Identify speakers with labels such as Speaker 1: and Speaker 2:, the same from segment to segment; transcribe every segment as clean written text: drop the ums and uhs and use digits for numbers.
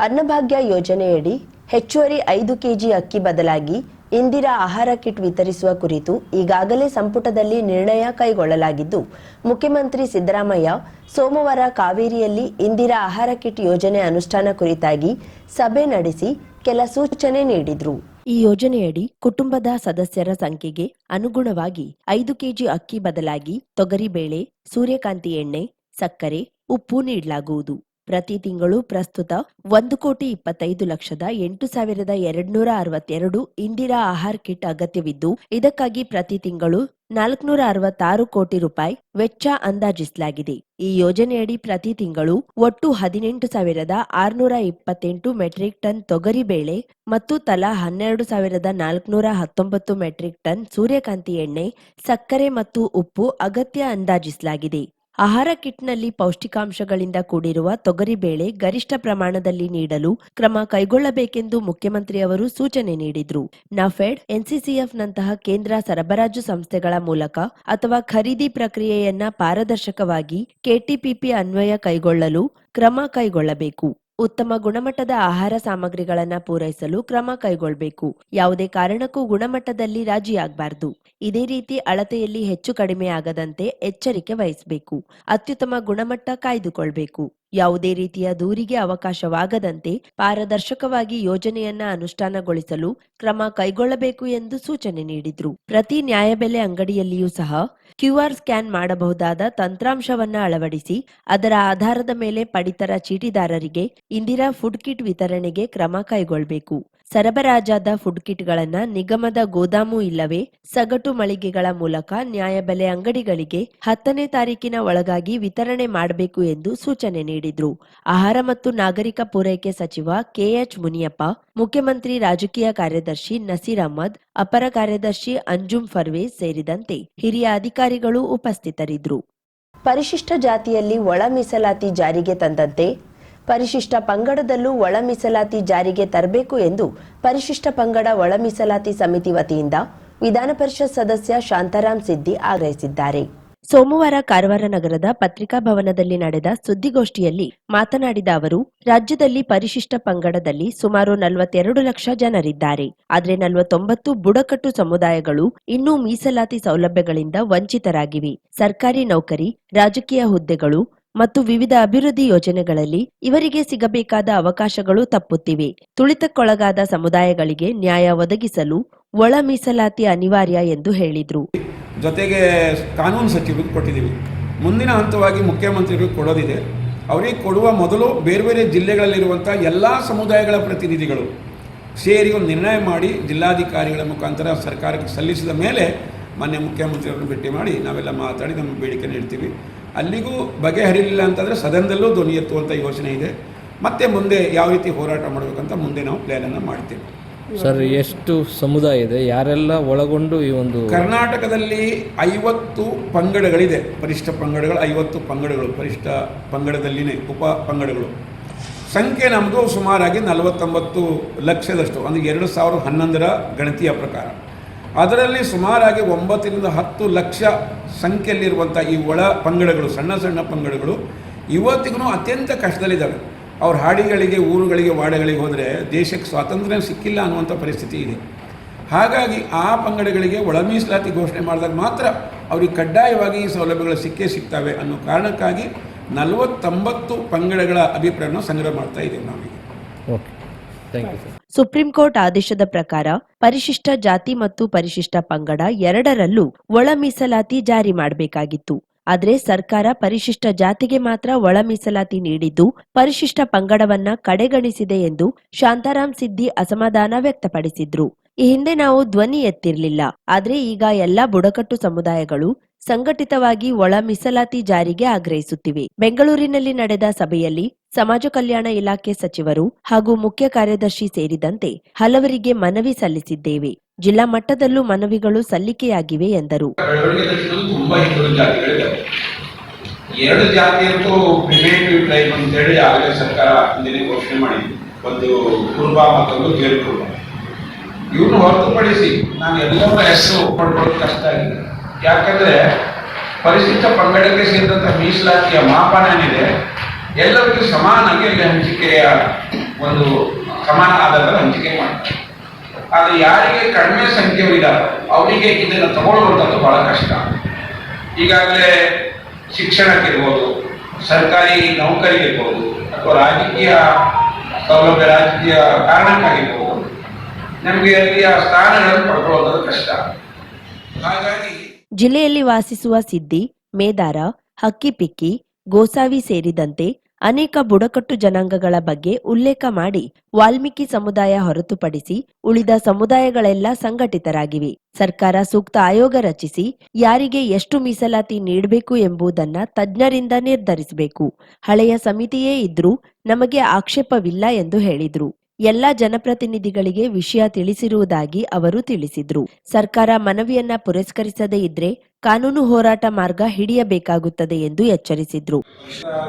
Speaker 1: ಅನ್ನಭಾಗ್ಯ ಯೋಜನೆಯಡಿ ಹೆಚ್ಚುವರಿ 5 ಕೆಜಿ ಅಕ್ಕಿ ಬದಲಾಗಿ ಇಂದಿರಾ ಆಹಾರ ಕಿಟ್ ವಿತರಿಸುವ ಕುರಿತು ಈಗಾಗಲೇ ಸಂಪುಟದಲ್ಲಿ ನಿರ್ಣಯ ಕೈಗೊಳ್ಳಲಾಗಿದ್ದು, ಮುಖ್ಯಮಂತ್ರಿ ಸಿದ್ದರಾಮಯ್ಯ ಸೋಮವಾರ ಕಾವೇರಿಯಲ್ಲಿ ಇಂದಿರಾ ಆಹಾರ ಕಿಟ್ ಯೋಜನೆ ಅನುಷ್ಠಾನ ಕುರಿತಾಗಿ ಸಭೆ ನಡೆಸಿ ಕೆಲ ಸೂಚನೆ ನೀಡಿದ್ರು. ಈ ಯೋಜನೆಯಡಿ ಕುಟುಂಬದ ಸದಸ್ಯರ ಸಂಖ್ಯೆಗೆ ಅನುಗುಣವಾಗಿ 5 ಕೆಜಿ ಅಕ್ಕಿ ಬದಲಾಗಿ ತೊಗರಿಬೇಳೆ, ಸೂರ್ಯಕಾಂತಿ ಎಣ್ಣೆ, ಸಕ್ಕರೆ, ಉಪ್ಪು ನೀಡಲಾಗುವುದು. ಪ್ರತಿ ತಿಂಗಳು ಪ್ರಸ್ತುತ 1,25,08,262 ಇಂದಿರಾ ಆಹಾರ ಕಿಟ್ ಅಗತ್ಯವಿದ್ದು, ಇದಕ್ಕಾಗಿ ಪ್ರತಿ ತಿಂಗಳು 466 ಕೋಟಿ ರೂಪಾಯಿ ವೆಚ್ಚ ಅಂದಾಜಿಸಲಾಗಿದೆ. ಈ ಯೋಜನೆಯಡಿ ಪ್ರತಿ ತಿಂಗಳು ಒಟ್ಟು 18,628 ಮೆಟ್ರಿಕ್ ಟನ್ ತೊಗರಿಬೇಳೆ ಮತ್ತು ತಲಾ 12,419 ಮೆಟ್ರಿಕ್ ಟನ್ ಸೂರ್ಯಕಾಂತಿ ಎಣ್ಣೆ, ಸಕ್ಕರೆ ಮತ್ತು ಉಪ್ಪು ಅಗತ್ಯ ಅಂದಾಜಿಸಲಾಗಿದೆ. ಆಹಾರ ಕಿಟ್ನಲ್ಲಿ ಪೌಷ್ಟಿಕಾಂಶಗಳಿಂದ ಕೂಡಿರುವ ತೊಗರಿಬೇಳೆ ಗರಿಷ್ಠ ಪ್ರಮಾಣದಲ್ಲಿ ನೀಡಲು ಕ್ರಮ ಕೈಗೊಳ್ಳಬೇಕೆಂದು ಮುಖ್ಯಮಂತ್ರಿ ಅವರು ಸೂಚನೆ ನೀಡಿದ್ರು. ನಫೆಡ್, ಎನ್ಸಿಸಿಎಫ್ನಂತಹ ಕೇಂದ್ರ ಸರಬರಾಜು ಸಂಸ್ಥೆಗಳ ಮೂಲಕ ಅಥವಾ ಖರೀದಿ ಪ್ರಕ್ರಿಯೆಯನ್ನ ಪಾರದರ್ಶಕವಾಗಿ ಕೆಟಿಪಿಪಿ ಅನ್ವಯ ಕೈಗೊಳ್ಳಲು ಕ್ರಮ ಕೈಗೊಳ್ಳಬೇಕು. ಉತ್ತಮ ಗುಣಮಟ್ಟದ ಆಹಾರ ಸಾಮಗ್ರಿಗಳನ್ನು ಪೂರೈಸಲು ಕ್ರಮ ಕೈಗೊಳ್ಳಬೇಕು. ಯಾವುದೇ ಕಾರಣಕ್ಕೂ ಗುಣಮಟ್ಟದಲ್ಲಿ ರಾಜಿಯಾಗಬಾರದು. ಇದೇ ರೀತಿ ಅಳತೆಯಲ್ಲಿ ಹೆಚ್ಚು ಕಡಿಮೆ ಆಗದಂತೆ ಎಚ್ಚರಿಕೆ ವಹಿಸಬೇಕು. ಅತ್ಯುತ್ತಮ ಗುಣಮಟ್ಟ ಕಾಯ್ದುಕೊಳ್ಬೇಕು. ಯಾವುದೇ ರೀತಿಯ ದೂರಿಗೆ ಅವಕಾಶವಾಗದಂತೆ ಪಾರದರ್ಶಕವಾಗಿ ಯೋಜನೆಯನ್ನ ಅನುಷ್ಠಾನಗೊಳಿಸಲು ಕ್ರಮ ಕೈಗೊಳ್ಳಬೇಕು ಎಂದು ಸೂಚನೆ ನೀಡಿದ್ರು. ಪ್ರತಿ ನ್ಯಾಯಬೆಲೆ ಅಂಗಡಿಯಲ್ಲಿಯೂ ಸಹ QR ಸ್ಕ್ಯಾನ್ ಮಾಡಬಹುದಾದ ತಂತ್ರಾಂಶವನ್ನ ಅಳವಡಿಸಿ ಅದರ ಆಧಾರದ ಮೇಲೆ ಪಡಿತರ ಚೀಟಿದಾರರಿಗೆ ಇಂದಿರಾ ಫುಡ್ ಕಿಟ್ ವಿತರಣೆಗೆ ಕ್ರಮ ಕೈಗೊಳ್ಳಬೇಕು. ಸರಬರಾಜಾದ ಫುಡ್ ಕಿಟ್ಗಳನ್ನ ನಿಗಮದ ಗೋದಾಮು ಇಲ್ಲವೇ ಸಗಟು ಮಳಿಗೆಗಳ ಮೂಲಕ ನ್ಯಾಯಬೆಲೆ ಅಂಗಡಿಗಳಿಗೆ 10ನೇ ತಾರೀಕಿನ ಒಳಗಾಗಿ ವಿತರಣೆ ಮಾಡಬೇಕು ಎಂದು ಸೂಚನೆ ನೀಡಿದ್ರು. ಆಹಾರ ಮತ್ತು ನಾಗರಿಕ ಪೂರೈಕೆ ಸಚಿವ KH ಮುನಿಯಪ್ಪ, ಮುಖ್ಯಮಂತ್ರಿ ರಾಜಕೀಯ ಕಾರ್ಯದರ್ಶಿ ನಸೀರ್ ಅಹಮದ್, ಅಪರ ಕಾರ್ಯದರ್ಶಿ ಅಂಜುಮ್ ಫರ್ವೇಜ್ ಸೇರಿದಂತೆ ಹಿರಿಯ ಅಧಿಕಾರಿಗಳು ಉಪಸ್ಥಿತರಿದ್ದರು. ಪರಿಶಿಷ್ಟ ಜಾತಿಯಲ್ಲಿ ಒಳ ಮೀಸಲಾತಿ ಜಾರಿಗೆ ತಂದಂತೆ ಪರಿಶಿಷ್ಟ ಪಂಗಡದಲ್ಲೂ ಒಳ ಮೀಸಲಾತಿ ಜಾರಿಗೆ ತರಬೇಕು ಎಂದು ಪರಿಶಿಷ್ಟ ಪಂಗಡ ಒಳ ಮೀಸಲಾತಿ ಸಮಿತಿ ವತಿಯಿಂದ ವಿಧಾನ ಪರಿಷತ್ ಸದಸ್ಯ ಶಾಂತಾರಾಮ್ ಸಿದ್ದಿ ಆಗ್ರಹಿಸಿದ್ದಾರೆ. ಸೋಮವಾರ ಕಾರವಾರ ನಗರದ ಪತ್ರಿಕಾ ಭವನದಲ್ಲಿ ನಡೆದ ಸುದ್ದಿಗೋಷ್ಠಿಯಲ್ಲಿ ಮಾತನಾಡಿದ ಅವರು, ರಾಜ್ಯದಲ್ಲಿ ಪರಿಶಿಷ್ಟ ಪಂಗಡದಲ್ಲಿ ಸುಮಾರು 42 ಲಕ್ಷ ಜನರಿದ್ದಾರೆ. ಆದರೆ 49 ಬುಡಕಟ್ಟು ಸಮುದಾಯಗಳು ಇನ್ನೂ ಮೀಸಲಾತಿ ಸೌಲಭ್ಯಗಳಿಂದ ವಂಚಿತರಾಗಿವೆ. ಸರ್ಕಾರಿ ನೌಕರಿ, ರಾಜಕೀಯ ಹುದ್ದೆಗಳು ಮತ್ತು ವಿವಿಧ ಅಭಿವೃದ್ಧಿ ಯೋಜನೆಗಳಲ್ಲಿ ಇವರಿಗೆ ಸಿಗಬೇಕಾದ ಅವಕಾಶಗಳು ತಪ್ಪುತ್ತಿವೆ. ತುಳಿತಕ್ಕೊಳಗಾದ ಸಮುದಾಯಗಳಿಗೆ ನ್ಯಾಯ ಒದಗಿಸಲು ಒಳ ಮೀಸಲಾತಿ ಅನಿವಾರ್ಯ ಎಂದು ಹೇಳಿದರು.
Speaker 2: ಜೊತೆಗೆ ಕಾನೂನು ಸಚಿವರಿಗೆ ಕೊಟ್ಟಿದ್ದೀವಿ. ಮುಂದಿನ ಹಂತವಾಗಿ ಮುಖ್ಯಮಂತ್ರಿಗಳಿಗೆ ಕೊಡೋದಿದೆ. ಅವರಿಗೆ ಕೊಡುವ ಮೊದಲು ಬೇರೆ ಬೇರೆ ಜಿಲ್ಲೆಗಳಲ್ಲಿರುವಂಥ ಎಲ್ಲ ಸಮುದಾಯಗಳ ಪ್ರತಿನಿಧಿಗಳು ಸೇರಿ ಒಂದು ನಿರ್ಣಯ ಮಾಡಿ ಜಿಲ್ಲಾಧಿಕಾರಿಗಳ ಮುಖಾಂತರ ಸರ್ಕಾರಕ್ಕೆ ಸಲ್ಲಿಸಿದ ಮೇಲೆ ಮಾನ್ಯ ಮುಖ್ಯಮಂತ್ರಿಯವರನ್ನು ಭೇಟಿ ಮಾಡಿ ನಾವೆಲ್ಲ ಮಾತಾಡಿ ನಮ್ಮ ಬೇಡಿಕೆ ನೀಡ್ತೀವಿ. ಅಲ್ಲಿಗೂ ಬಗೆಹರಿಲಿಲ್ಲ ಅಂತಂದರೆ ಸದನದಲ್ಲೂ ಧ್ವನಿ ಎತ್ತುವಂಥ ಯೋಚನೆ ಇದೆ. ಮತ್ತೆ ಮುಂದೆ ಯಾವ ರೀತಿ ಹೋರಾಟ ಮಾಡಬೇಕಂತ ಮುಂದೆ ನಾವು ಪ್ಲ್ಯಾನನ್ನು ಮಾಡ್ತೀವಿ.
Speaker 3: ಸರ್, ಎಷ್ಟು ಸಮುದಾಯ ಇದೆ, ಯಾರೆಲ್ಲ ಒಳಗೊಂಡು ಈ ಒಂದು
Speaker 2: ಕರ್ನಾಟಕದಲ್ಲಿ 50 ಪಂಗಡಗಳಿದೆ. ಪರಿಶಿಷ್ಟ ಪಂಗಡಗಳು 50 ಪಂಗಡಗಳು, ಪರಿಶಿಷ್ಟ ಪಂಗಡದಲ್ಲಿನೇ ಉಪ ಪಂಗಡಗಳು. ಸಂಖ್ಯೆ ನಮ್ಮದು ಸುಮಾರಾಗಿ 49 ಲಕ್ಷದಷ್ಟು, ಅಂದರೆ 2011ರ ಗಣತಿಯ ಪ್ರಕಾರ. ಅದರಲ್ಲಿ ಸುಮಾರಾಗಿ 9 ರಿಂದ 10 ಲಕ್ಷ ಸಂಖ್ಯೆಯಲ್ಲಿರುವಂಥ ಈ ಒಳ ಪಂಗಡಗಳು, ಸಣ್ಣ ಸಣ್ಣ ಪಂಗಡಗಳು ಇವತ್ತಿಗೂ ಅತ್ಯಂತ ಕಷ್ಟದಲ್ಲಿದ್ದಾವೆ. ಅವ್ರ ಹಾಡಿಗಳಿಗೆ, ಊರುಗಳಿಗೆ, ವಾಡೆಗಳಿಗೆ ಹೋದರೆ ದೇಶಕ್ಕೆ ಸ್ವಾತಂತ್ರ್ಯ ಸಿಕ್ಕಿಲ್ಲ ಅನ್ನುವಂಥ ಪರಿಸ್ಥಿತಿ ಇದೆ. ಹಾಗಾಗಿ ಆ ಪಂಗಡಗಳಿಗೆ ಒಳ ಮೀಸಲಾತಿ ಘೋಷಣೆ ಮಾಡಿದಾಗ ಮಾತ್ರ ಅವ್ರಿಗೆ ಕಡ್ಡಾಯವಾಗಿ ಈ ಸೌಲಭ್ಯಗಳು ಸಿಗ್ತವೆ ಅನ್ನೋ ಕಾರಣಕ್ಕಾಗಿ 49 ಪಂಗಡಗಳ ಅಭಿಪ್ರಾಯವನ್ನು ಸಂಗ್ರಹ ಮಾಡ್ತಾ ಇದ್ದೇವೆ ನಾವೀಗ.
Speaker 1: ಸುಪ್ರೀಂ ಕೋರ್ಟ್ ಆದೇಶದ ಪ್ರಕಾರ ಪರಿಶಿಷ್ಟ ಜಾತಿ ಮತ್ತು ಪರಿಶಿಷ್ಟ ಪಂಗಡ ಎರಡರಲ್ಲೂ ಒಳ ಮೀಸಲಾತಿ ಜಾರಿ ಮಾಡಬೇಕಾಗಿತ್ತು. ಆದರೆ ಸರ್ಕಾರ ಪರಿಶಿಷ್ಟ ಜಾತಿಗೆ ಮಾತ್ರ ಒಳ ಮೀಸಲಾತಿ ನೀಡಿದ್ದು ಪರಿಶಿಷ್ಟ ಪಂಗಡವನ್ನ ಕಡೆಗಣಿಸಿದೆ ಎಂದು ಶಾಂತಾರಾಮ್ ಸಿದ್ದಿ ಅಸಮಾಧಾನ ವ್ಯಕ್ತಪಡಿಸಿದ್ರು. ಈ ಹಿಂದೆ ನಾವು ಧ್ವನಿ ಎತ್ತಿರಲಿಲ್ಲ, ಆದ್ರೆ ಈಗ ಎಲ್ಲಾ ಬುಡಕಟ್ಟು ಸಮುದಾಯಗಳು ಸಂಘಟಿತವಾಗಿ ಒಳ ಮೀಸಲಾತಿ ಜಾರಿಗೆ ಆಗ್ರಹಿಸುತ್ತಿವೆ. ಬೆಂಗಳೂರಿನಲ್ಲಿ ನಡೆದ ಸಭೆಯಲ್ಲಿ ಸಮಾಜ ಕಲ್ಯಾಣ ಇಲಾಖೆ ಸಚಿವರು ಹಾಗೂ ಮುಖ್ಯ ಕಾರ್ಯದರ್ಶಿ ಸೇರಿದಂತೆ ಹಲವರಿಗೆ ಮನವಿ ಸಲ್ಲಿಸಿದ್ದೇವೆ. ಜಿಲ್ಲಾ ಮಟ್ಟದಲ್ಲೂ ಮನವಿಗಳು ಸಲ್ಲಿಕೆಯಾಗಿವೆ ಎಂದರು.
Speaker 4: ಎರಡು ಜಾತಿಯಂತೂ ಪ್ರಿವೇಟಿವ್ ಟ್ರೈಬ್ ಅಂತೇಳಿ ಆಗಲೇ ಸರ್ಕಾರ ಹಿಂದಿನ ಘೋಷಣೆ ಮಾಡಿದ್ದು, ಒಂದು ಕುರುಬ ಮತ್ತೊಂದು ಗೇರು ಕುರುಬ. ಇವ್ರನ್ನ ಹೊರತುಪಡಿಸಿ ನಾನು ಎಲ್ಲರ ಹೆಸರು ಪಡ್ಕೊಳ್ಳೋದು ಕಷ್ಟ ಆಗಿದೆ. ಯಾಕಂದ್ರೆ ಪರಿಶಿಷ್ಟ ಪಂಗಡಕ್ಕೆ ಸೇರಿದಂಥ ಮೀಸಲಾತಿಯ ಮಾಪನ ಏನಿದೆ ಎಲ್ಲರಿಗೂ ಸಮಾನಾಗಿ ಅಲ್ಲಿ ಹಂಚಿಕೆಯ ಒಂದು ಸಮಾನ ಆಧಾರದ ಹಂಚಿಕೆ ಮಾಡ್ತಾರೆ. ಆದರೆ ಯಾರಿಗೆ ಕಡಿಮೆ ಸಂಖ್ಯೆ ಇದ್ದಾರೆ ಅವರಿಗೆ ಇದನ್ನು ತಗೊಳ್ಳುವಂಥದ್ದು ಬಹಳ ಕಷ್ಟ. ಈಗಾಗಲೇ ಶಿಕ್ಷಣಕ್ಕಿರ್ಬೋದು, ಸರ್ಕಾರಿ ನೌಕರಿಗಿರ್ಬೋದು, ಅಥವಾ ರಾಜಕೀಯ ಸೌಲಭ್ಯ, ರಾಜಕೀಯ ಕಾರಣಕ್ಕಾಗಿರ್ಬೋದು, ನಮಗೆ ಅಲ್ಲಿ ಆ ಸ್ಥಾನಗಳನ್ನು ಪಡ್ಕೊಳ್ಳೋದು ಕಷ್ಟ. ಹಾಗಾಗಿ
Speaker 1: ಜಿಲ್ಲೆಯಲ್ಲಿ ವಾಸಿಸುವ ಸಿದ್ದಿ, ಮೇದಾರ, ಹಕ್ಕಿಪಿಕ್ಕಿ, ಗೋಸಾವಿ ಸೇರಿದಂತೆ ಅನೇಕ ಬುಡಕಟ್ಟು ಜನಾಂಗಗಳ ಬಗ್ಗೆ ಉಲ್ಲೇಖ ಮಾಡಿ ವಾಲ್ಮೀಕಿ ಸಮುದಾಯ ಹೊರತುಪಡಿಸಿ ಉಳಿದ ಸಮುದಾಯಗಳೆಲ್ಲ ಸಂಘಟಿತರಾಗಿವೆ. ಸರ್ಕಾರ ಸೂಕ್ತ ಆಯೋಗ ರಚಿಸಿ ಯಾರಿಗೆ ಎಷ್ಟು ಮೀಸಲಾತಿ ನೀಡಬೇಕು ಎಂಬುದನ್ನ ತಜ್ಞರಿಂದ ನಿರ್ಧರಿಸಬೇಕು. ಹಳೆಯ ಸಮಿತಿಯೇ ಇದ್ರೂ ನಮಗೆ ಆಕ್ಷೇಪವಿಲ್ಲ ಎಂದು ಹೇಳಿದ್ರು. ಎಲ್ಲಾ ಜನಪ್ರತಿನಿಧಿಗಳಿಗೆ ವಿಷಯ ತಿಳಿಸಿರುವುದಾಗಿ ಅವರು ತಿಳಿಸಿದ್ರು. ಸರ್ಕಾರ ಮನವಿಯನ್ನ ಪುರಸ್ಕರಿಸದೇ ಇದ್ರೆ ಕಾನೂನು ಹೋರಾಟ ಮಾರ್ಗ ಹಿಡಿಯಬೇಕಾಗುತ್ತದೆ ಎಂದು ಎಚ್ಚರಿಸಿದ್ರು.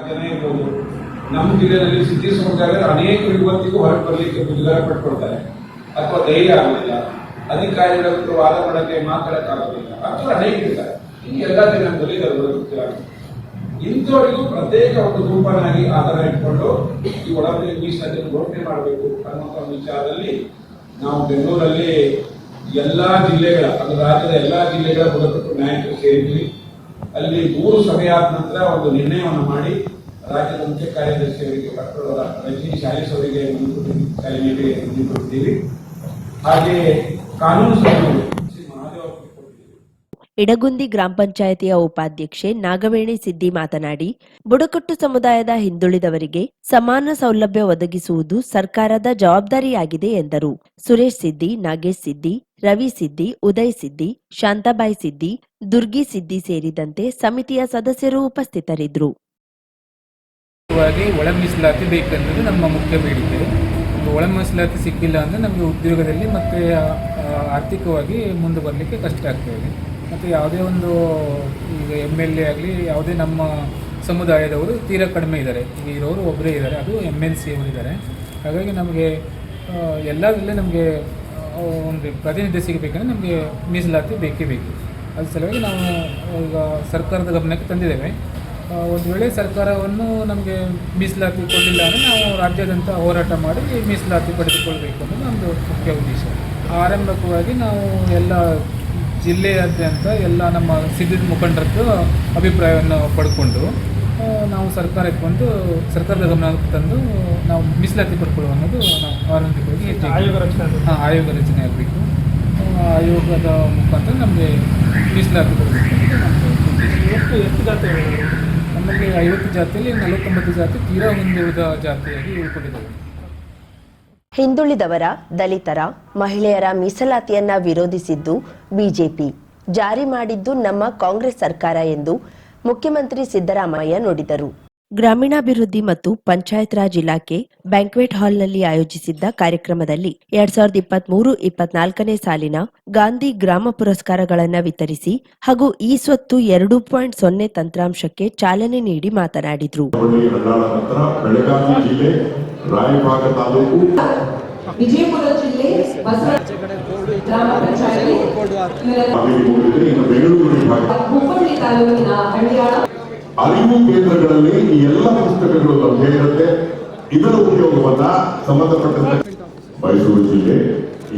Speaker 2: ಜನ ಇರ್ಬೋದು, ನಮ್ಮ ಜಿಲ್ಲೆಯಲ್ಲಿ ಸಿದ್ದಿ ಸಮುದಾಯದ ಅನೇಕರು ಇವತ್ತಿಗೂ ಹೊರಗೆ ಬರಲಿಕ್ಕೆ ಮುಜುಗರ ಪಟ್ಕೊಳ್ತಾರೆ, ಅಥವಾ ಧೈರ್ಯ ಆಗುದಿಲ್ಲ, ಅಧಿಕಾರಿಗಳ ಹತ್ರ ವಾದ ಮಾಡಕ್ಕೆ ಮಾತಾಡಕ್ಕಾಗೋದಿಲ್ಲ, ಅಥವಾ ಅನೇಕರಿದ್ದಾರೆ. ಈ ಎಲ್ಲ ಜನಾಂಗದಲ್ಲಿ ಗೊತ್ತಿಲ್ಲ. ಇಂಥವರಿಗೂ ಪ್ರತ್ಯೇಕ ಒಂದು ಗುಂಪನ್ನಾಗಿ ಆಧಾರ ಇಟ್ಕೊಂಡು ಈ ಒಳಗೆ ಮೀಸಲಾತಿಯನ್ನು ಘೋಷಣೆ ಮಾಡಬೇಕು ಅನ್ನುವಂಥ ವಿಚಾರದಲ್ಲಿ ನಾವು ಬೆಂಗಳೂರಲ್ಲಿ ಎಲ್ಲಾ ಜಿಲ್ಲೆಗಳ, ಅದು ರಾಜ್ಯದ ಎಲ್ಲಾ ಜಿಲ್ಲೆಗಳ ಬುಡಕಟ್ಟು ನಾಯಕರು ಸೇರಿದ್ವಿ. ಅಲ್ಲಿ 3 ಸಭೆಯಾದ ನಂತರ ಒಂದು ನಿರ್ಣಯವನ್ನು ಮಾಡಿ ರಾಜ್ಯದ ಮುಖ್ಯ ಕಾರ್ಯದರ್ಶಿ ಅವರಿಗೆ ಡಾಕ್ಟರ್ ರಜನೀಶ್ ಆಲಿಸ್ ಅವರಿಗೆ ಚಾಲನೆಗೆ ಕೊಟ್ಟಿದ್ದೀವಿ. ಹಾಗೆ ಕಾನೂನು ಸಚಿವರು
Speaker 1: ಇಡಗುಂದಿ ಗ್ರಾಮ ಪಂಚಾಯಿತಿಯ ಉಪಾಧ್ಯಕ್ಷೆ ನಾಗವೇಣಿ ಸಿದ್ದಿ ಮಾತನಾಡಿ, ಬುಡಕಟ್ಟು ಸಮುದಾಯದ ಹಿಂದುಳಿದವರಿಗೆ ಸಮಾನ ಸೌಲಭ್ಯ ಒದಗಿಸುವುದು ಸರ್ಕಾರದ ಜವಾಬ್ದಾರಿಯಾಗಿದೆ ಎಂದರು. ಸುರೇಶ್ ಸಿದ್ದಿ, ನಾಗೇಶ್ ಸಿದ್ದಿ, ರವಿ ಸಿದ್ದಿ, ಉದಯ್ ಸಿದ್ದಿ, ಶಾಂತಾಬಾಯಿ ಸಿದ್ದಿ, ದುರ್ಗಿ ಸಿದ್ದಿ ಸೇರಿದಂತೆ ಸಮಿತಿಯ ಸದಸ್ಯರು ಉಪಸ್ಥಿತರಿದ್ದರು.
Speaker 5: ಒಳ ಮೀಸಲಾತಿ ಬೇಕೆಂಬುದು ನಮ್ಮ ಮುಖ್ಯ ಬೇಡಿಕೆ. ಒಳ ಮೀಸಲಾತಿ ಸಿಕ್ಕಿಲ್ಲ ಅಂದರೆ ನಮಗೆ ಉದ್ಯೋಗದಲ್ಲಿ ಮತ್ತು ಆರ್ಥಿಕವಾಗಿ ಮುಂದೆ ಬರಲಿಕ್ಕೆ ಕಷ್ಟ ಆಗ್ತಾಯಿದೆ. ಮತ್ತು ಯಾವುದೇ ಒಂದು ಈಗ MLA ಆಗಲಿ ಯಾವುದೇ ನಮ್ಮ ಸಮುದಾಯದವರು ತೀರಾ ಕಡಿಮೆ ಇದ್ದಾರೆ. ಈಗ ಇರೋರು ಒಬ್ಬರೇ ಇದ್ದಾರೆ, ಅದು MLC ಅವರಿದ್ದಾರೆ. ಹಾಗಾಗಿ ನಮಗೆ ಎಲ್ಲದರಲ್ಲೇ ನಮಗೆ ಒಂದು ಪ್ರಾತಿನಿಧ್ಯ ಸಿಗಬೇಕಂದ್ರೆ ನಮಗೆ ಮೀಸಲಾತಿ ಬೇಕೇ ಬೇಕು. ಅದ್ರ ಸಲುವಾಗಿ ನಾವು ಈಗ ಸರ್ಕಾರದ ಗಮನಕ್ಕೆ ತಂದಿದ್ದೇವೆ. ಒಂದು ವೇಳೆ ಸರ್ಕಾರವನ್ನು ನಮಗೆ ಮೀಸಲಾತಿ ಕೊಡಲಿಲ್ಲ ಅಂದರೆ ನಾವು ರಾಜ್ಯಾದ್ಯಂತ ಹೋರಾಟ ಮಾಡಿ ಮೀಸಲಾತಿ ಪಡೆದುಕೊಳ್ಬೇಕು ಅನ್ನೋದು ನಮ್ಮದು ಮುಖ್ಯ ಉದ್ದೇಶ. ಆರಂಭಿಕವಾಗಿ ನಾವು ಎಲ್ಲ ಜಿಲ್ಲೆಯಾದ್ಯಂತ ಎಲ್ಲ ನಮ್ಮ ಸಿದ್ಧದ ಮುಖಂಡರದ್ದು ಅಭಿಪ್ರಾಯವನ್ನು ಪಡ್ಕೊಂಡು ನಾವು ಸರ್ಕಾರಕ್ಕೆ ಬಂದು ಸರ್ಕಾರದ ಗಮನಕ್ಕೆ ತಂದು ನಾವು ಮೀಸಲಾತಿ ಪಡ್ಕೊಳ್ಳುವ ಅನ್ನೋದು ನಾವು ಆರಂಭಿಕವಾಗಿ ಆಯೋಗ ರಚನೆ ಆಗಬೇಕು. ಆಯೋಗದ ಮುಖಾಂತರ ನಮಗೆ ಮೀಸಲಾತಿ ಕೊಡಬೇಕು ಅಂತ ನಮ್ಮದು ಎಷ್ಟು ಜಾತಿಗಳು ನಮ್ಮಲ್ಲಿ 50 ಜಾತಿಯಲ್ಲಿ 49 ಜಾತಿ ತೀರಾ ಹಿಂದುಳಿದ ಜಾತಿಯಾಗಿ ಉಳ್ಕೊಂಡಿದ್ದಾವೆ.
Speaker 1: ಹಿಂದುಳಿದವರ, ದಲಿತರ, ಮಹಿಳೆಯರ ಮೀಸಲಾತಿಯನ್ನ ವಿರೋಧಿಸಿದ್ದು ಬಿಜೆಪಿ, ಜಾರಿ ಮಾಡಿದ್ದು ನಮ್ಮ ಕಾಂಗ್ರೆಸ್ ಸರ್ಕಾರ ಎಂದು ಮುಖ್ಯಮಂತ್ರಿ ಸಿದ್ದರಾಮಯ್ಯ ನುಡಿದರು. ಗ್ರಾಮೀಣಾಭಿವೃದ್ಧಿ ಮತ್ತು ಪಂಚಾಯತ್ ರಾಜ್ ಇಲಾಖೆ ಬ್ಯಾಂಕ್ವೆಟ್ ಹಾಲ್ನಲ್ಲಿ ಆಯೋಜಿಸಿದ್ದ ಕಾರ್ಯಕ್ರಮದಲ್ಲಿ 2023-24ನೇ ಸಾಲಿನ ಗಾಂಧಿ ಗ್ರಾಮ ಪುರಸ್ಕಾರಗಳನ್ನು ವಿತರಿಸಿ ಹಾಗೂ ಈ ಸ್ವತ್ತು 2.0 ತಂತ್ರಾಂಶಕ್ಕೆ ಚಾಲನೆ ನೀಡಿ ಮಾತನಾಡಿದರು.
Speaker 6: ಬೆಳಗಾವಿ ಜಿಲ್ಲೆ ರಾಯಭಾಗ ತಾಲೂಕು,
Speaker 7: ವಿಜಯಪುರ ಜಿಲ್ಲೆ ಗ್ರಾಮ ಪಂಚಾಯತಿ,
Speaker 6: ಬೆಂಗಳೂರು ವಿಭಾಗ,
Speaker 7: ಹುಬ್ಬಳ್ಳಿ ತಾಲೂಕಿನ ಹಳ್ಳಿಯಾಳ
Speaker 6: ಅರಿವು ಕೇಂದ್ರಗಳಲ್ಲಿ ಈ ಎಲ್ಲ ಪುಸ್ತಕಗಳು ಲಭ್ಯ ಇರುತ್ತೆ. ಇದರ ಉಪಯೋಗವನ್ನ ಸಂಬಂಧಪಟ್ಟಂತೆ ಮೈಸೂರು ಜಿಲ್ಲೆ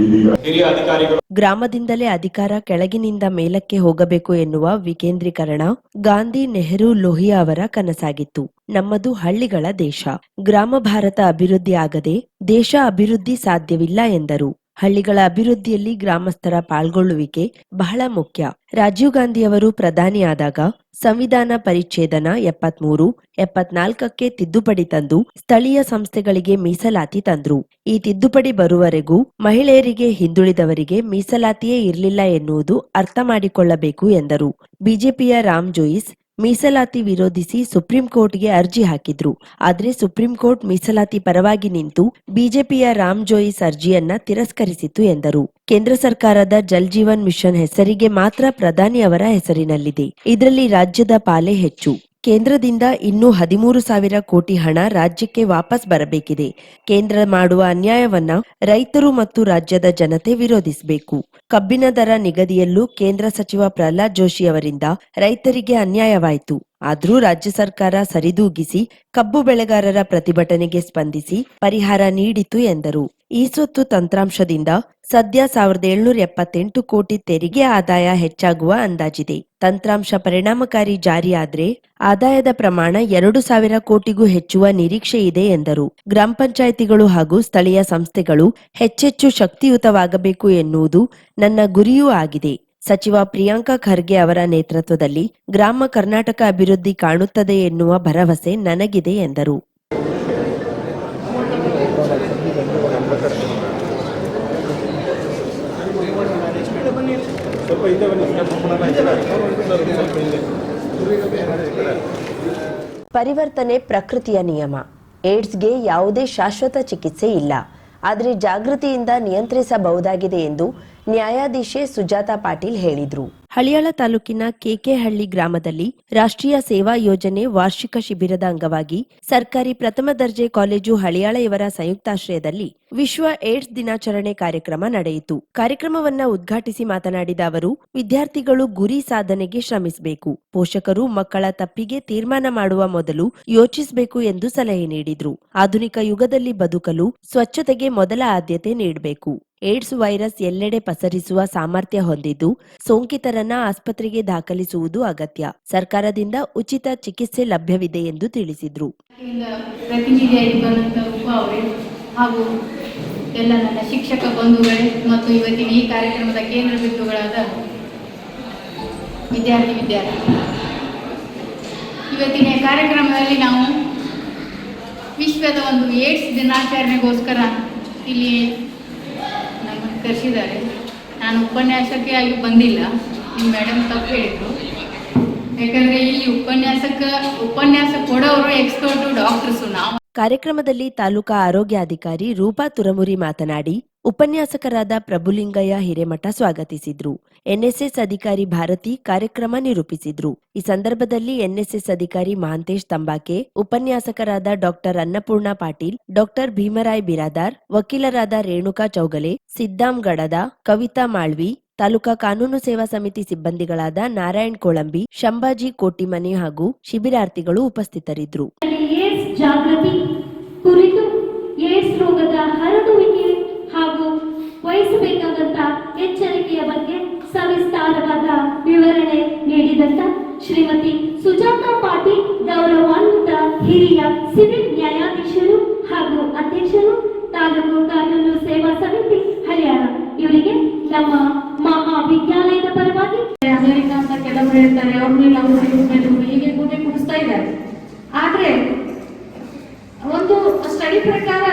Speaker 6: ಇದೀಗ ಹಿರಿಯ ಅಧಿಕಾರಿಗಳು
Speaker 1: ಗ್ರಾಮದಿಂದಲೇ ಅಧಿಕಾರ ಕೆಳಗಿನಿಂದ ಮೇಲಕ್ಕೆ ಹೋಗಬೇಕು ಎನ್ನುವ ವಿಕೇಂದ್ರೀಕರಣ ಗಾಂಧಿ, ನೆಹರು, ಲೋಹಿಯಾ ಅವರ ಕನಸಾಗಿತ್ತು. ನಮ್ಮದು ಹಳ್ಳಿಗಳ ದೇಶ. ಗ್ರಾಮ ಭಾರತ ಅಭಿವೃದ್ಧಿ ಆಗದೆ ದೇಶ ಅಭಿವೃದ್ಧಿ ಸಾಧ್ಯವಿಲ್ಲ ಎಂದರು. ಹಳ್ಳಿಗಳ ಅಭಿವೃದ್ಧಿಯಲ್ಲಿ ಗ್ರಾಮಸ್ಥರ ಪಾಲ್ಗೊಳ್ಳುವಿಕೆ ಬಹಳ ಮುಖ್ಯ. ರಾಜೀವ್ ಗಾಂಧಿಯವರು ಪ್ರಧಾನಿಯಾದಾಗ ಸಂವಿಧಾನ ಪರಿಚ್ಛೇದನ 73, 74ಕ್ಕೆ ತಿದ್ದುಪಡಿ ತಂದು ಸ್ಥಳೀಯ ಸಂಸ್ಥೆಗಳಿಗೆ ಮೀಸಲಾತಿ ತಂದ್ರು. ಈ ತಿದ್ದುಪಡಿ ಬರುವವರೆಗೂ ಮಹಿಳೆಯರಿಗೆ, ಹಿಂದುಳಿದವರಿಗೆ ಮೀಸಲಾತಿಯೇ ಇರಲಿಲ್ಲ ಎನ್ನುವುದು ಅರ್ಥ ಮಾಡಿಕೊಳ್ಳಬೇಕು ಎಂದರು. ಬಿಜೆಪಿಯ ರಾಮ್ ಜೋಯಿಸ್ ಮೀಸಲಾತಿ ವಿರೋಧಿಸಿ ಸುಪ್ರೀಂ ಕೋರ್ಟ್ಗೆ ಅರ್ಜಿ ಹಾಕಿದ್ರು. ಆದ್ರೆ ಸುಪ್ರೀಂ ಕೋರ್ಟ್ ಮೀಸಲಾತಿ ಪರವಾಗಿ ನಿಂತು ಬಿಜೆಪಿಯ ರಾಮ್ ಜೋಯಿಸ್ ಅರ್ಜಿಯನ್ನ ತಿರಸ್ಕರಿಸಿತು ಎಂದರು. ಕೇಂದ್ರ ಸರ್ಕಾರದ ಜಲ್ ಜೀವನ್ ಮಿಷನ್ ಹೆಸರಿಗೆ ಮಾತ್ರ ಪ್ರಧಾನಿ ಅವರ ಹೆಸರಿನಲ್ಲಿದೆ. ಇದರಲ್ಲಿ ರಾಜ್ಯದ ಪಾಲೇ ಹೆಚ್ಚು. ಕೇಂದ್ರದಿಂದ ಇನ್ನೂ 13,000 ಕೋಟಿ ಹಣ ರಾಜ್ಯಕ್ಕೆ ವಾಪಸ್ ಬರಬೇಕಿದೆ. ಕೇಂದ್ರ ಮಾಡುವ ಅನ್ಯಾಯವನ್ನ ರೈತರು ಮತ್ತು ರಾಜ್ಯದ ಜನತೆ ವಿರೋಧಿಸಬೇಕು. ಕಬ್ಬಿನ ದರ ನಿಗದಿಯಲ್ಲೂ ಕೇಂದ್ರ ಸಚಿವ ಪ್ರಹ್ಲಾದ್ ಜೋಶಿ ಅವರಿಂದ ರೈತರಿಗೆ ಅನ್ಯಾಯವಾಯಿತು. ಆದರೂ ರಾಜ್ಯ ಸರ್ಕಾರ ಸರಿದೂಗಿಸಿ ಕಬ್ಬು ಬೆಳೆಗಾರರ ಪ್ರತಿಭಟನೆಗೆ ಸ್ಪಂದಿಸಿ ಪರಿಹಾರ ನೀಡಿತು ಎಂದರು. ಈ ಸ್ವತ್ತು ತಂತ್ರಾಂಶದಿಂದ ಸದ್ಯ 1,778 ಕೋಟಿ ತೆರಿಗೆ ಆದಾಯ ಹೆಚ್ಚಾಗುವ ಅಂದಾಜಿದೆ. ತಂತ್ರಾಂಶ ಪರಿಣಾಮಕಾರಿ ಜಾರಿಯಾದ್ರೆ ಆದಾಯದ ಪ್ರಮಾಣ 2,000 ಕೋಟಿಗೂ ಹೆಚ್ಚುವ ನಿರೀಕ್ಷೆ ಇದೆ ಎಂದರು. ಗ್ರಾಮ ಪಂಚಾಯಿತಿಗಳು ಹಾಗೂ ಸ್ಥಳೀಯ ಸಂಸ್ಥೆಗಳು ಹೆಚ್ಚೆಚ್ಚು ಶಕ್ತಿಯುತವಾಗಬೇಕು ಎನ್ನುವುದು ನನ್ನ ಗುರಿಯೂ ಆಗಿದೆ. ಸಚಿವ ಪ್ರಿಯಾಂಕ ಖರ್ಗೆ ಅವರ ನೇತೃತ್ವದಲ್ಲಿ ಗ್ರಾಮ ಕರ್ನಾಟಕ ಅಭಿವೃದ್ಧಿ ಕಾಣುತ್ತದೆ ಎನ್ನುವ ಭರವಸೆ ನನಗಿದೆ ಎಂದರು. ಪರಿವರ್ತನೆ ಪ್ರಕೃತಿಯ ನಿಯಮ. ಏಡ್ಸ್ಗೆ ಯಾವುದೇ ಶಾಶ್ವತ ಚಿಕಿತ್ಸೆ ಇಲ್ಲ, ಆದರೆ ಜಾಗೃತಿಯಿಂದ ನಿಯಂತ್ರಿಸಬಹುದಾಗಿದೆ ಎಂದು ನ್ಯಾಯಾಧೀಶೆ ಸುಜಾತಾ ಪಾಟೀಲ್ ಹೇಳಿದ್ರು. ಹಳಿಯಾಳ ತಾಲೂಕಿನ ಕೆಕೆಹಳ್ಳಿ ಗ್ರಾಮದಲ್ಲಿ ರಾಷ್ಟ್ರೀಯ ಸೇವಾ ಯೋಜನೆ ವಾರ್ಷಿಕ ಶಿಬಿರದ ಅಂಗವಾಗಿ ಸರ್ಕಾರಿ ಪ್ರಥಮ ದರ್ಜೆ ಕಾಲೇಜು ಹಳಿಯಾಳ ಇವರ ಸಂಯುಕ್ತಾಶ್ರಯದಲ್ಲಿ ವಿಶ್ವ ಏಡ್ಸ್ ದಿನಾಚರಣೆ ಕಾರ್ಯಕ್ರಮ ನಡೆಯಿತು. ಕಾರ್ಯಕ್ರಮವನ್ನ ಉದ್ಘಾಟಿಸಿ ಮಾತನಾಡಿದ ಅವರು, ವಿದ್ಯಾರ್ಥಿಗಳು ಗುರಿ ಸಾಧನೆಗೆ ಶ್ರಮಿಸಬೇಕು, ಪೋಷಕರು ಮಕ್ಕಳ ತಪ್ಪಿಗೆ ತೀರ್ಮಾನ ಮಾಡುವ ಮೊದಲು ಯೋಚಿಸಬೇಕು ಎಂದು ಸಲಹೆ ನೀಡಿದ್ರು. ಆಧುನಿಕ ಯುಗದಲ್ಲಿ ಬದುಕಲು ಸ್ವಚ್ಛತೆಗೆ ಮೊದಲ ಆದ್ಯತೆ ನೀಡಬೇಕು. ಏಡ್ಸ್ ವೈರಸ್ ಎಲ್ಲೆಡೆ ಪಸರಿಸುವ ಸಾಮರ್ಥ್ಯ ಹೊಂದಿದ್ದು, ಸೋಂಕಿತರನ್ನ ಆಸ್ಪತ್ರೆಗೆ ದಾಖಲಿಸುವುದು ಅಗತ್ಯ. ಸರ್ಕಾರದಿಂದ ಉಚಿತ ಚಿಕಿತ್ಸೆ ಲಭ್ಯವಿದೆ ಎಂದು ತಿಳಿಸಿದ್ರು.
Speaker 8: ಪ್ರತಿನಿಧಿಯಾಗಿ ಬಂದಂತವರು ಅವರೇ ಹಾಗೂ ಎಲ್ಲ ನನ್ನ ಶಿಕ್ಷಕ ಬಂಧುಗಳೇ ಮತ್ತು ಇವತ್ತಿನ ಈ ಕಾರ್ಯಕ್ರಮದ ಕೇಂದ್ರ ಬಿಂದುಗಳಾದ ವಿದ್ಯಾರ್ಥಿ ಇವತ್ತಿನ ಕಾರ್ಯಕ್ರಮದಲ್ಲಿ ನಾವು ವಿಶ್ವದ ಒಂದು ಏಡ್ಸ್ ದಿನಾಚರಣೆಗೋಸ್ಕರ ಇಲ್ಲಿ ನಮ್ಮನ್ನು ಕರೆಸಿದ್ದಾರೆ. ನಾನು ಉಪನ್ಯಾಸಕ್ಕೆ ಆಗಿ ಬಂದಿಲ್ಲ, ನಿಮ್ಮ ಮೇಡಮ್ ತಪ್ಪು ಹೇಳಿದ್ರು. ಯಾಕಂದ್ರೆ ಇಲ್ಲಿ ಉಪನ್ಯಾಸ ಕೊಡೋರು ಎಕ್ಸ್ಪರ್ಟು ಡಾಕ್ಟರ್ಸು ನಾವು.
Speaker 1: ಕಾರ್ಯಕ್ರಮದಲ್ಲಿ ತಾಲೂಕಾ ಆರೋಗ್ಯಾಧಿಕಾರಿ ರೂಪಾ ತುರಮುರಿ ಮಾತನಾಡಿ, ಉಪನ್ಯಾಸಕರಾದ ಪ್ರಭುಲಿಂಗಯ್ಯ ಹಿರೇಮಠ ಸ್ವಾಗತಿಸಿದ್ರು. ಎನ್ಎಸ್ಎಸ್ ಅಧಿಕಾರಿ ಭಾರತಿ ಕಾರ್ಯಕ್ರಮ ನಿರೂಪಿಸಿದ್ರು. ಈ ಸಂದರ್ಭದಲ್ಲಿ ಎನ್ಎಸ್ಎಸ್ ಅಧಿಕಾರಿ ಮಹಾಂತೇಶ್ ತಂಬಾಕೆ, ಉಪನ್ಯಾಸಕರಾದ ಡಾಕ್ಟರ್ ಅನ್ನಪೂರ್ಣ ಪಾಟೀಲ್, ಡಾಕ್ಟರ್ ಭೀಮರಾಯ್ ಬಿರಾದಾರ್, ವಕೀಲರಾದ ರೇಣುಕಾ ಚೌಗಲೆ, ಸಿದ್ದಾಂ ಗಡದ, ಕವಿತಾ ಮಾಳ್ವಿ, ತಾಲೂಕಾ ಕಾನೂನು ಸೇವಾ ಸಮಿತಿ ಸಿಬ್ಬಂದಿಗಳಾದ ನಾರಾಯಣ್ ಕೊಳಂಬಿ, ಶಂಭಾಜಿ ಕೋಟಿಮನಿ ಹಾಗೂ ಶಿಬಿರಾರ್ಥಿಗಳು ಉಪಸ್ಥಿತರಿದ್ದರು.
Speaker 9: ಜಾಗೃತಿ ಕುರಿತು ಏಡ್ಸ್ ರೋಗದ ಹರಡುವಿಕೆ ಹಾಗೂ ವಹಿಸಬೇಕಾದಂತ ಎಚ್ಚರಿಕೆಯ ಬಗ್ಗೆ ಸವಿಸ್ತಾರವಾದ ವಿವರಣೆ ನೀಡಿದಂತ ಶ್ರೀಮತಿ ಸುಜಾತಾ ಪಾಟೀಲ್, ಗೌರವಾನ್ವಿತ ಹಿರಿಯ ಸಿವಿಲ್ ನ್ಯಾಯಾಧೀಶರು ಹಾಗೂ ಅಧ್ಯಕ್ಷರು, ತಾಲೂಕು ಕಾನೂನು ಸೇವಾ ಸಮಿತಿ ಹಳಿಯಾಳ, ಇವರಿಗೆ ನಮ್ಮ ಮಹಾವಿದ್ಯಾಲಯದ ಪರವಾಗಿ
Speaker 8: ಅಮೆರಿಕ ಅಂತ ಕೆಲವರು ಹೇಳ್ತಾರೆ, ಅವ್ರನ್ನ ಹೀಗೆ ಕೂಟೆ ಕುಡಿಸ್ತಾ ಇದ್ದಾರೆ. ಆದ್ರೆ ಒಂದು ಸ್ಟಡಿ ಪ್ರಕಾರ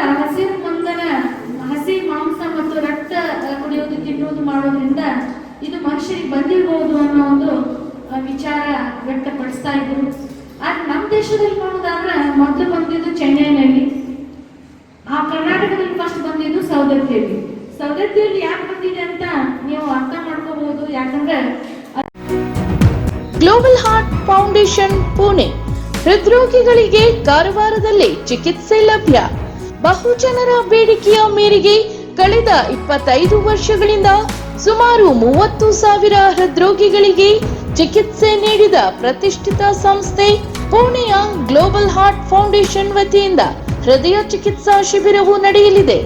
Speaker 8: ಹಸಿ ಮಾಂಸ ಮತ್ತು ರಕ್ತ ಕುಡಿಯೋದು, ತಿನ್ನುವುದು ಮಾಡೋದ್ರಿಂದ ಇದು ಮನುಷ್ಯರಿಗೆ ಬಂದಿರಬಹುದು ಅನ್ನೋ ಒಂದು ವಿಚಾರ ವ್ಯಕ್ತಪಡಿಸ್ತಾ ಇದ್ರು. ಆದ್ರೆ ನಮ್ಮ ದೇಶದಲ್ಲಿ ನೋಡೋದಾದ್ರೆ ಮೊದಲು ಬಂದಿದ್ದು ಚೆನ್ನೈನಲ್ಲಿ, ಆ ಕರ್ನಾಟಕದಲ್ಲಿ ಫಸ್ಟ್ ಬಂದಿದ್ದು ಸೌದತ್ತಿಯಲ್ಲಿ ಯಾಕೆ ಬಂದಿದೆ ಅಂತ ನೀವು ಅರ್ಥ ಮಾಡ್ಕೋಬಹುದು. ಯಾಕಂದ್ರೆ
Speaker 10: ಗ್ಲೋಬಲ್ ಹಾರ್ಟ್ ಫೌಂಡೇಶನ್ ಪುಣೆ ಹೃದ್ರೋಗಿಗಳಿಗೆ ಕಾರವಾರದಲ್ಲಿ ಚಿಕಿತ್ಸೆ ಲಭ್ಯ. ಬಹುಜನರ ಬೇಡಿಕೆಯ ಮೇರೆಗೆ ಕಳೆದ 25 ವರ್ಷಗಳಿಂದ ಸುಮಾರು 30,000 ಹೃದ್ರೋಗಿಗಳಿಗೆ ಚಿಕಿತ್ಸೆ ನೀಡಿದ ಪ್ರತಿಷ್ಠಿತ ಸಂಸ್ಥೆ ಪುಣೆಯ ಗ್ಲೋಬಲ್ ಹಾರ್ಟ್ ಫೌಂಡೇಶನ್ ವತಿಯಿಂದ ಹೃದಯ ಚಿಕಿತ್ಸಾ ಶಿಬಿರವು ನಡೆಯಲಿದೆ.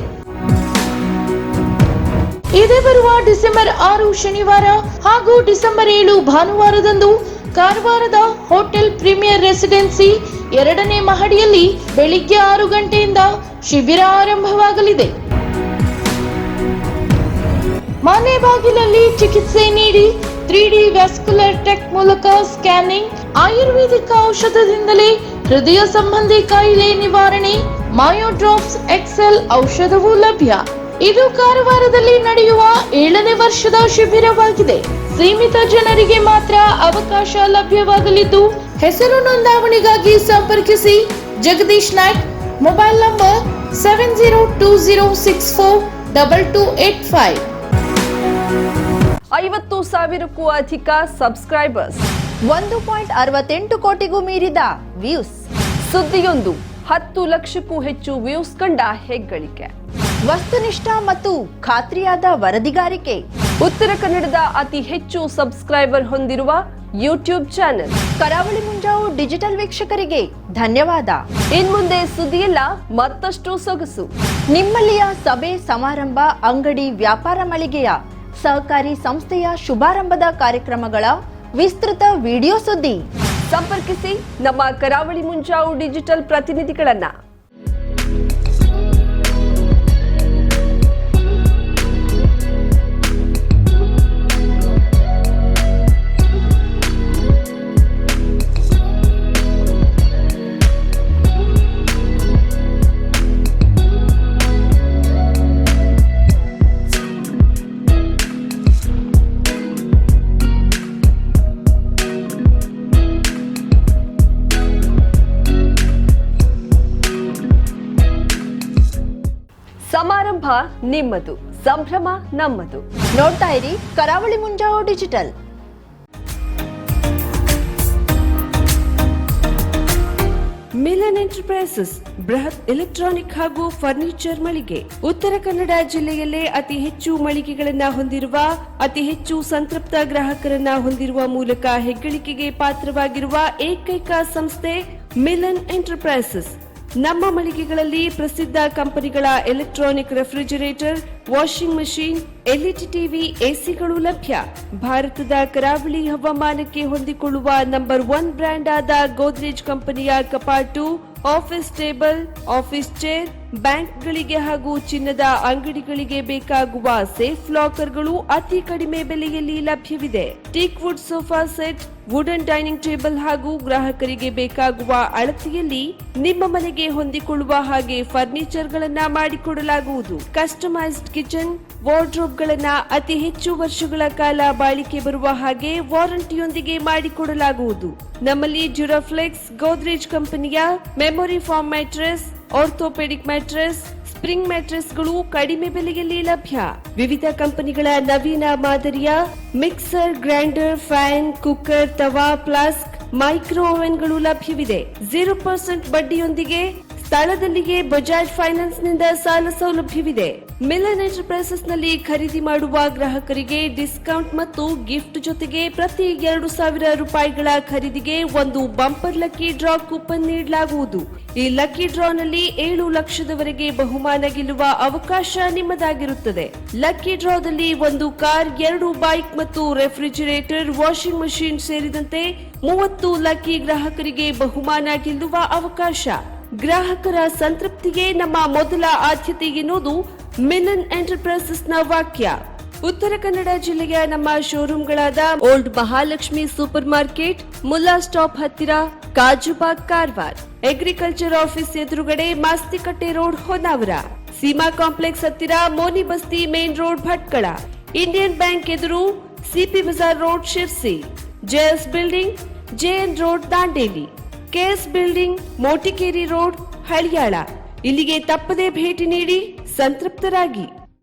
Speaker 10: ಇದೇ ಬರುವ ಡಿಸೆಂಬರ್ 6 ಶನಿವಾರ ಹಾಗೂ ಡಿಸೆಂಬರ್ 7 ಭಾನುವಾರದಂದು ಕಾರವಾರದ ಹೋಟೆಲ್ ಪ್ರೀಮಿಯರ್ ರೆಸಿಡೆನ್ಸಿ 2ನೇ ಮಹಡಿಯಲ್ಲಿ ಬೆಳಿಗ್ಗೆ 6 ಗಂಟೆಯಿಂದ ಶಿಬಿರ ಆರಂಭವಾಗಲಿದೆ. ಮನೆ ಬಾಗಿಲಲ್ಲಿ ಚಿಕಿತ್ಸೆ ನೀಡಿ 3D ವ್ಯಾಸ್ಕ್ಯುಲರ್ ಟೆಕ್ ಮೂಲಕ ಸ್ಕ್ಯಾನಿಂಗ್, ಆಯುರ್ವೇದಿಕ ಔಷಧದಿಂದಲೇ ಹೃದಯ ಸಂಬಂಧಿ ಕಾಯಿಲೆ ನಿವಾರಣೆ, ಮಯೋಡ್ರಾಪ್ಸ್ ಎಕ್ಸೆಲ್ ಔಷಧವೂ ಲಭ್ಯ. ಇದು ಕಾರವಾರದಲ್ಲಿ ನಡೆಯುವ 7ನೇ ವರ್ಷದ ಶಿಬಿರವಾಗಿದೆ. ಸೀಮಿತ ಜನರಿಗೆ ಮಾತ್ರ ಅವಕಾಶ ಲಭ್ಯವಾಗಲಿದ್ದು, ಹೆಸರು ನೋಂದಾವಣೆಗಾಗಿ ಸಂಪರ್ಕಿಸಿ ಜಗದೀಶ್ ನಾಯ್ಕ್, ಮೊಬೈಲ್ ನಂಬರ್ 7020642285.
Speaker 11: 50,000ಕ್ಕೂ ಅಧಿಕ ಸಬ್ಸ್ಕ್ರೈಬರ್ಸ್. 1.68 ಕೋಟಿಗೂ ಮೀರಿದ ವ್ಯೂಸ್. ಸುದ್ದಿಯೊಂದು 10 ಲಕ್ಷಕ್ಕೂ ಹೆಚ್ಚು ವ್ಯೂಸ್ ಕಂಡ ಹೆಗ್ಗಳಿಕೆ. ವಸ್ತುನಿಷ್ಠ ಮತ್ತು ಖಾತ್ರಿಯಾದ ವರದಿಗಾರಿಕೆ. ಉತ್ತರ ಕನ್ನಡದ ಅತಿ ಹೆಚ್ಚು ಸಬ್ಸ್ಕ್ರೈಬರ್ ಹೊಂದಿರುವ ಯೂಟ್ಯೂಬ್ ಚಾನೆಲ್ ಕರಾವಳಿ ಮುಂಜಾವು ಡಿಜಿಟಲ್ ವೀಕ್ಷಕರಿಗೆ ಧನ್ಯವಾದ. ಇನ್ಮುಂದೆ ಸುದ್ದಿಯಲ್ಲ ಮತ್ತಷ್ಟು ಸೊಗಸು. ನಿಮ್ಮಲ್ಲಿಯ ಸಭೆ ಸಮಾರಂಭ, ಅಂಗಡಿ, ವ್ಯಾಪಾರ ಮಳಿಗೆಯ ಸಹಕಾರಿ ಸಂಸ್ಥೆಯ ಶುಭಾರಂಭದ ಕಾರ್ಯಕ್ರಮಗಳ ವಿಸ್ತೃತ ವಿಡಿಯೋ ಸುದ್ದಿ. ಸಂಪರ್ಕಿಸಿ ನಮ್ಮ ಕರಾವಳಿ ಮುಂಜಾವು ಡಿಜಿಟಲ್ ಪ್ರತಿನಿಧಿಗಳನ್ನ. ಸಮಾರಂಭ ನಿಮ್ಮದು, ಸಂಭ್ರಮ ನಮ್ಮದು. ನೋಡ್ತಾ ಇರಿ ಕರಾವಳಿ ಮುಂಜಾವು ಡಿಜಿಟಲ್.
Speaker 1: ಮಿಲನ್ ಎಂಟರ್ಪ್ರೈಸಸ್ ಬೃಹತ್ ಎಲೆಕ್ಟ್ರಾನಿಕ್ ಹಾಗೂ ಫರ್ನಿಚರ್ ಮಳಿಗೆ. ಉತ್ತರ ಕನ್ನಡ ಜಿಲ್ಲೆಯಲ್ಲೇ ಅತಿ ಹೆಚ್ಚು ಮಳಿಗೆಗಳನ್ನ ಹೊಂದಿರುವ, ಅತಿ ಹೆಚ್ಚು ಸಂತೃಪ್ತ ಗ್ರಾಹಕರನ್ನ ಹೊಂದಿರುವ ಮೂಲಕ ಹೆಗ್ಗಳಿಕೆಗೆ ಪಾತ್ರವಾಗಿರುವ ಏಕೈಕ ಸಂಸ್ಥೆ ಮಿಲನ್ ಎಂಟರ್ಪ್ರೈಸಸ್. ನಮ್ಮ ಮಳಿಗೆಗಳಲ್ಲಿ ಪ್ರಸಿದ್ಧ ಕಂಪನಿಗಳ electronic refrigerator, washing machine, LED TV, ಎಸಿಗಳು ಲಭ್ಯ. ಭಾರತದ ಕರಾವಳಿ ಹವಾಮಾನಕ್ಕೆ ಹೊಂದಿಕೊಳ್ಳುವ ನಂಬರ್ 1 ಬ್ರ್ಯಾಂಡ್ ಆದ ಗೋದ್ರೇಜ್ ಕಂಪನಿಯ ಕಪಾಟು, ಆಫೀಸ್ ಟೇಬಲ್, ಆಫೀಸ್ ಚೇರ್, ಬ್ಯಾಂಕ್ಗಳಿಗೆ ಹಾಗೂ ಚಿನ್ನದ ಅಂಗಡಿಗಳಿಗೆ ಬೇಕಾಗುವ ಸೇಫ್ ಲಾಕರ್ಗಳು ಅತಿ ಕಡಿಮೆ ಬೆಲೆಯಲ್ಲಿ ಲಭ್ಯವಿದೆ. Teak wood sofa set, wooden dining table ಹಾಗೂ ಗ್ರಾಹಕರಿಗೆ ಬೇಕಾಗುವ ಅಳತೆಯಲ್ಲಿ ನಿಮ್ಮ ಮನೆಗೆ ಹೊಂದಿಕೊಳ್ಳುವ ಹಾಗೆ ಫರ್ನಿಚರ್ ಗಳನ್ನ ಮಾಡಿಕೊಡಲಾಗುವುದು. ಕಸ್ಟಮೈಸ್ಡ್ ಕಿಚನ್, ವಾರ್ಡ್ರೋಬ್ ಗಳನ್ನ ಅತಿ ಹೆಚ್ಚು ವರ್ಷಗಳ ಕಾಲ ಬಾಳಿಕೆ ಬರುವ ಹಾಗೆ ವಾರಂಟಿಯೊಂದಿಗೆ ಮಾಡಿಕೊಡಲಾಗುವುದು. ನಮ್ಮಲ್ಲಿ ಡ್ಯೂರಾಫ್ಲೆಕ್ಸ್, ಗೋದ್ರೇಜ್ ಕಂಪನಿಯ memory foam mattress, orthopaedic mattress, spring ಮ್ಯಾಟ್ರೆಸ್ಗಳು ಕಡಿಮೆ ಬೆಲೆಯಲ್ಲಿ ಲಭ್ಯ. ವಿವಿಧ ಕಂಪನಿಗಳ ನವೀನ ಮಾದರಿಯ mixer, grinder, fan, cooker, tawa, flask, micro ಓವೆನ್ಗಳು ಲಭ್ಯವಿದೆ. 0% ಬಡ್ಡಿಯೊಂದಿಗೆ ಸ್ಥಳದಲ್ಲಿಯೇ ಬಜಾಜ್ ಫೈನಾನ್ಸ್ ನಿಂದ ಸಾಲ ಸೌಲಭ್ಯವಿದೆ. ಮಿಲನ್ ಎಂಟರ್ಪ್ರೈಸಸ್ ನಲ್ಲಿ ಖರೀದಿ ಮಾಡುವ ಗ್ರಾಹಕರಿಗೆ ಡಿಸ್ಕೌಂಟ್ ಮತ್ತು ಗಿಫ್ಟ್ ಜೊತೆಗೆ ಪ್ರತಿ 2,000 ರೂಪಾಯಿಗಳ ಖರೀದಿಗೆ ಒಂದು ಬಂಪರ್ ಲಕ್ಕಿ ಡ್ರಾ ಕೂಪನ್ ನೀಡಲಾಗುವುದು. ಈ ಲಕ್ಕಿ ಡ್ರಾನಲ್ಲಿ 7 ಲಕ್ಷದವರೆಗೆ ಬಹುಮಾನ ಗೆಲ್ಲುವ ಅವಕಾಶ ನಿಮ್ಮದಾಗಿರುತ್ತದೆ. ಲಕ್ಕಿ ಡ್ರಾದಲ್ಲಿ 1 ಕಾರ್, 2 ಬೈಕ್ ಮತ್ತು ರೆಫ್ರಿಜರೇಟರ್, ವಾಷಿಂಗ್ ಮಷೀನ್ ಸೇರಿದಂತೆ 30 ಲಕ್ಕಿ ಗ್ರಾಹಕರಿಗೆ ಬಹುಮಾನ ಗೆಲ್ಲುವ ಅವಕಾಶ. ಗ್ರಾಹಕರ ಸಂತೃಪ್ತಿಗೆ ನಮ್ಮ ಮೊದಲ ಆದ್ಯತೆ ಎನ್ನುವುದು ಮಿಲನ್ ಎಂಟರ್ಪ್ರೈಸಸ್ ನ ವಾಕ್ಯ. ಉತ್ತರ ಕನ್ನಡ ಜಿಲ್ಲೆಯ ನಮ್ಮ ಶೋರೂಮ್ಗಳಾದ old Mahalakshmi supermarket, Mulla stop ಹತ್ತಿರ, ಕಾಜುಬಾಗ್, ಕಾರವಾರ, ಅಗ್ರಿಕಲ್ಚರ್ ಆಫೀಸ್ ಎದುರುಗಡೆ, ಮಾಸ್ತಿಕಟ್ಟೆ ರೋಡ್, ಹೊನ್ನಾವರ, ಸೀಮಾ ಕಾಂಪ್ಲೆಕ್ಸ್ ಹತ್ತಿರ, Moni Basti main road, Bhatkal, Indian bank ಎದುರು, ಸಿಪಿ ಬಜಾರ್ road, Sirsi, JS building, JN road, Dandeli, KS building, Motikeri road, Haliyal. ಇಲ್ಲಿಗೆ ತಪ್ಪದೇ ಭೇಟಿ ನೀಡಿ ಸಂತೃಪ್ತರಾಗಿ.